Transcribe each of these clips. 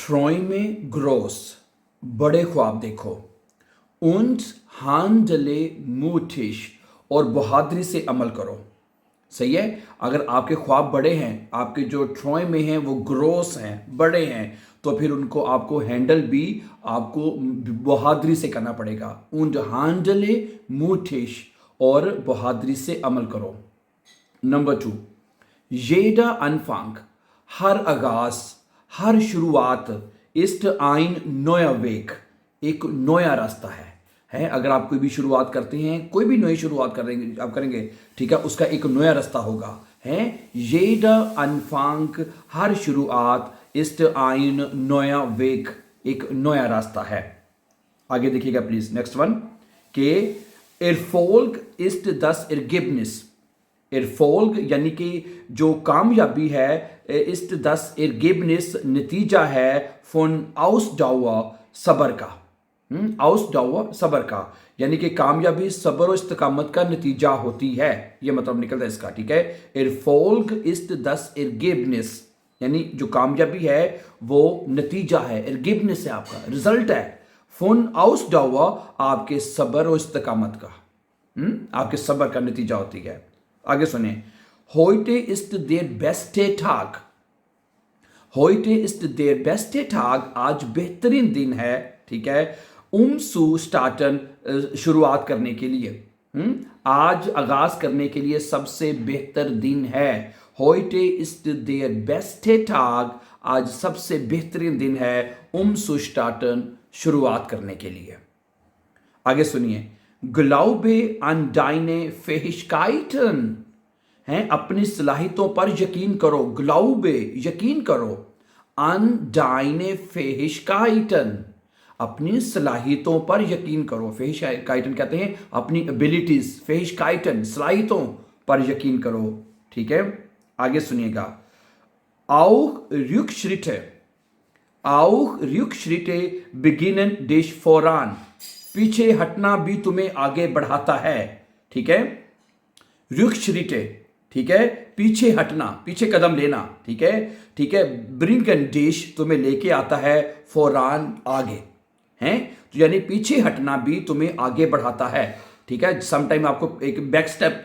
Träume groß, बड़े ख्वाब देखो। und handle mutig, और बहादुरी से अमल करो। सही है। अगर आपके ख्वाब बड़े हैं, आपके जो ट्रॉय में हैं वो ग्रोस हैं, बड़े हैं, तो फिर उनको आपको हैंडल भी आपको बहादुरी से करना पड़ेगा। und handle mutig, और बहादुरी से अमल करो। नंबर 2, jeder Anfang, हर आगाज, हर शुरुआत, ist ein neuer Weg, एक नया रास्ता है। अगर आप कोई भी शुरुआत करते हैं, कोई भी नई शुरुआत करेंगे आप करेंगे, ठीक है, उसका एक नया रास्ता होगा। है jeder Anfang, हर शुरुआत, ist ein neuer Weg, एक नया रास्ता है। आगे देखिएगा प्लीज, नेक्स्ट वन, के Erfolg ist das Ergebnis, Erfolg यानी कि जो कामयाबी है, ist das Ergebnis, नतीजा है, von Ausdauer, सबर का। Ausdauer, सबर का, यानी कि कामयाबी सबर और इस्तकामत का नतीजा होती है, ये मतलब निकलता है इसका। ठीक है, Erfolg ist das Ergebnis, यानी जो कामयाबी है वो नतीजा है, Ergebnis है आपका, रिजल्ट है, von Ausdauer, आपके सबर और इस्तकामत का, आपके सबर का नतीजा होती है। आगे सुने, heute ist der beste Tag, heute ist der beste Tag, आज बेहतरीन दिन है। ठीक है, zu starten, शुरुआत करने के लिए, आज आगाज करने के लिए सबसे बेहतर दिन है। heute ist der beste Tag, आज सबसे बेहतरीन दिन है, zu starten, शुरुआत करने के लिए। आगे सुनिए, Glaube an deine Fähigkeiten, हैं, अपनी सलाहियतों पर यकीन करो। Glaube, यकीन करो, an deine Fähigkeiten, अपनी सलाहियतों पर यकीन करो। Fähigkeiten कहते हैं अपनी एबिलिटीज, Fähigkeiten, सलाहियतों पर यकीन करो। ठीक है, आगे सुनिएगा, auch Rückschritte beginnen dich voran, पीछे हटना भी तुम्हें आगे बढ़ाता है। ठीक है, Rückschritte, ठीक है, पीछे हटना, पीछे कदम लेना। ठीक है, ठीक है, bringen dich, तुम्हें लेके आता है, voran, आगे, हैं, तो यानी पीछे हटना भी तुम्हें आगे बढ़ाता है। ठीक है, समटाइम आपको एक बैक स्टेप,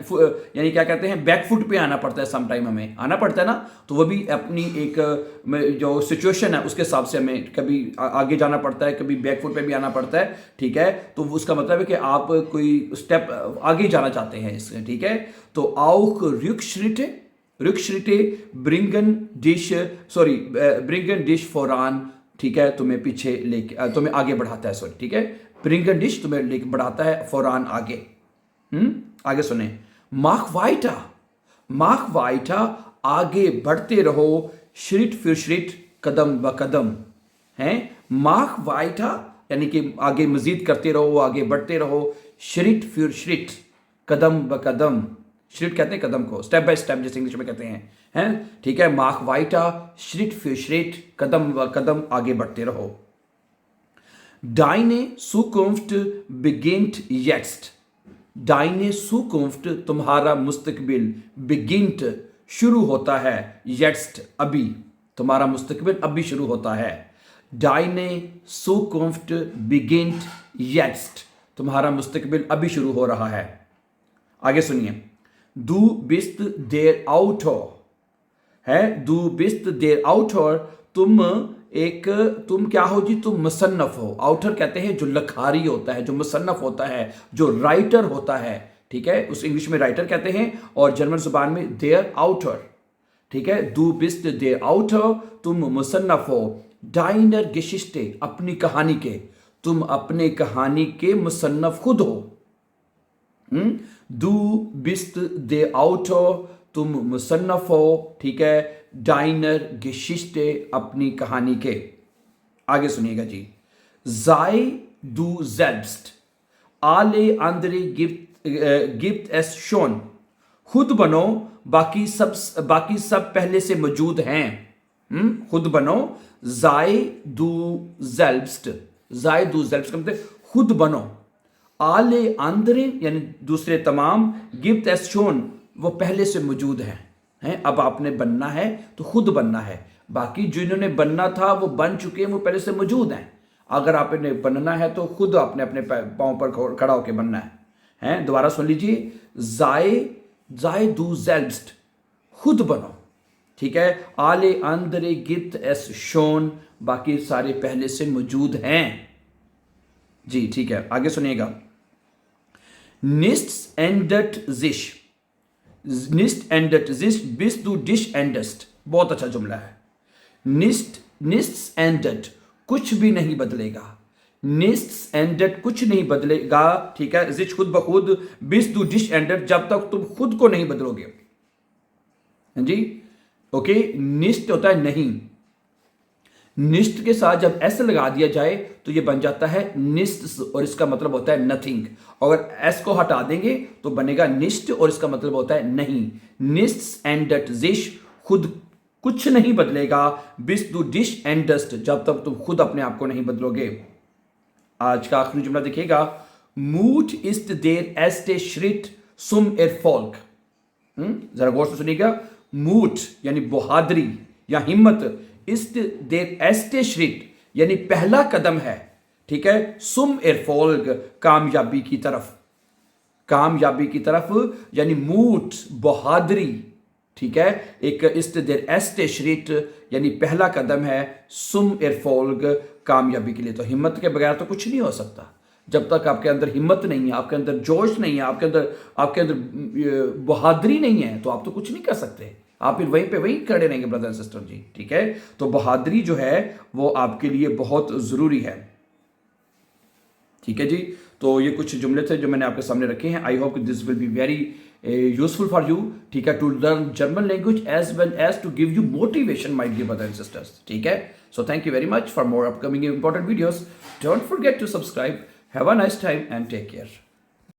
यानी क्या कहते हैं, बैक फुट पे आना पड़ता है, समटाइम हमें आना पड़ता है ना, तो वो भी अपनी एक जो सिचुएशन है उसके हिसाब से हमें कभी आगे जाना पड़ता है, कभी बैक फुट पे भी आना पड़ता है। ठीक है, तो उसका मतलब है कि आप कोई स्टेप आगे जाना चाहते हैं इससे। ठीक है, तो auch Rückschritte bringen dich voran, ठीक है, तुम्हें पीछे लेके, तुम्हें आगे बढ़ाता है, सॉरी, ठीक है, bringen dich, तुम्हें लेके बढ़ाता है, voran, आगे। आगे सुने, mach weiter, आगे बढ़ते रहो, Schritt für Schritt, कदम ब कदम, हैं, mach weiter, यानी कि आगे मजीद करते रहो, आगे बढ़ते रहो, Schritt für Schritt, कदम ब कदम, Schritt कहते हैं कदम को, स्टेप बाय स्टेप जैसे इंग्लिश में कहते हैं, ठीक है, mach weiter, Schritt für Schritt, कदम ब कदम आगे बढ़ते रहो। Deine Zukunft beginnt jetzt, Deine Zukunft, तुम्हारा मुस्तकबिल, beginnt, शुरू होता है, jetzt, अभी, तुम्हारा मुस्तकबिल अभी शुरू होता है। Deine Zukunft beginnt jetzt, तुम्हारा मुस्तकबिल अभी शुरू हो रहा है। आगे सुनिए, Du bist der Autor, है, Du bist der Autor, तुम क्या हो जी, तुम मुसन्नफ हो। आउटर कहते हैं जो लखारी होता है, जो मुसन्नफ होता है, जो राइटर होता है। ठीक है, उस इंग्लिश में राइटर कहते हैं और जर्मन जुबान में देयर आउटर। ठीक है, Du bist der Autor, तुम मुसन्नफ हो, Deiner Geschichte, अपनी कहानी के, तुम अपने कहानी के मुसन्नफ खुद हो। Du bist der Autor, तुम मुसन्नफ हो। ठीक है, Deiner Geschichte, अपनी कहानी के। आगे सुनिएगा जी, Sei du selbst, alle andere gibt es schon, खुद बनो, बाकी सब पहले से मौजूद हैं। खुद बनो, Sei du selbst, Sei du selbst का मतलब खुद बनो, alle andere यानी दूसरे तमाम, gibt es schon, वो पहले से मौजूद हैं। अब आपने बनना है तो खुद बनना है, बाकी जिन्होंने बनना था वो बन चुके हैं, वो पहले से मौजूद हैं। अगर आपने बनना है तो खुद आपने अपने पाँव पर खड़ा होकर बनना है। दोबारा सुन लीजिए, जाए दू जेल्ब्स्ट, खुद बनो, ठीक है। आले अंदरे गित एस शोन, बाकी सारे पहले से मौजूद हैं जी, ठीक है। आगे सुनिएगा, निस्ट एंडट जिश, निस्ट एंडट जिश बिस दू डिश एंडस्ट, बहुत अच्छा जुमला है। निस्ट एंडट, कुछ भी नहीं बदलेगा, निस्ट एंडट कुछ नहीं बदलेगा, ठीक है। जिश खुद ब खुद, बिस दू डिश एंडट जब तक तुम खुद को नहीं बदलोगे जी, ओके। निष्ठ होता है नहीं, निष्ठ के साथ जब एस लगा दिया जाए तो ये बन जाता है निष्ठ, और इसका मतलब होता है नथिंग। अगर एस को हटा देंगे तो बनेगा निष्ठ, और इसका मतलब होता है नहीं। निष्ठ एंड डट जिश, खुद कुछ नहीं बदलेगा, बिस दू डिश एंड डस्ट, जब तक तुम खुद अपने आप को नहीं बदलोगे। आज का आखिरी जुमला देखिएगा, मूट इस्ट देर एस्टे श्रिट सुम एर फॉल्क। जरा गौर से सुनिएगा, मूट यानी बहादुरी या हिम्मत, इस्ट देर एस्टे श्रिट यानी पहला कदम है, ठीक है। सुम एर फॉल्क, कामयाबी की तरफ, कामयाबी की तरफ यानी मूट बहादुरी, ठीक है। एक इस्ट देर एस्टे श्रिट यानी पहला कदम है, सुम एर फॉल्क कामयाबी के लिए। तो हिम्मत के बगैर तो कुछ नहीं हो सकता। जब तक आपके अंदर हिम्मत नहीं है, आपके अंदर जोश नहीं है, आपके अंदर बहादुरी नहीं है, तो आप तो कुछ नहीं कर सकते। आप फिर वहीं पे वहीं खड़े रहेंगे ब्रदर एंड सिस्टर जी, ठीक है। तो बहादुरी जो है वो आपके लिए बहुत जरूरी है, ठीक है जी। तो ये कुछ जुमले थे जो मैंने आपके सामने रखे हैं। I hope this will be very useful for you, ठीक है, to learn German language as well as to give you motivation my dear brother and sisters, ठीक है। So thank you very much for more upcoming important videos. Don't forget to subscribe. Have a nice time and take care.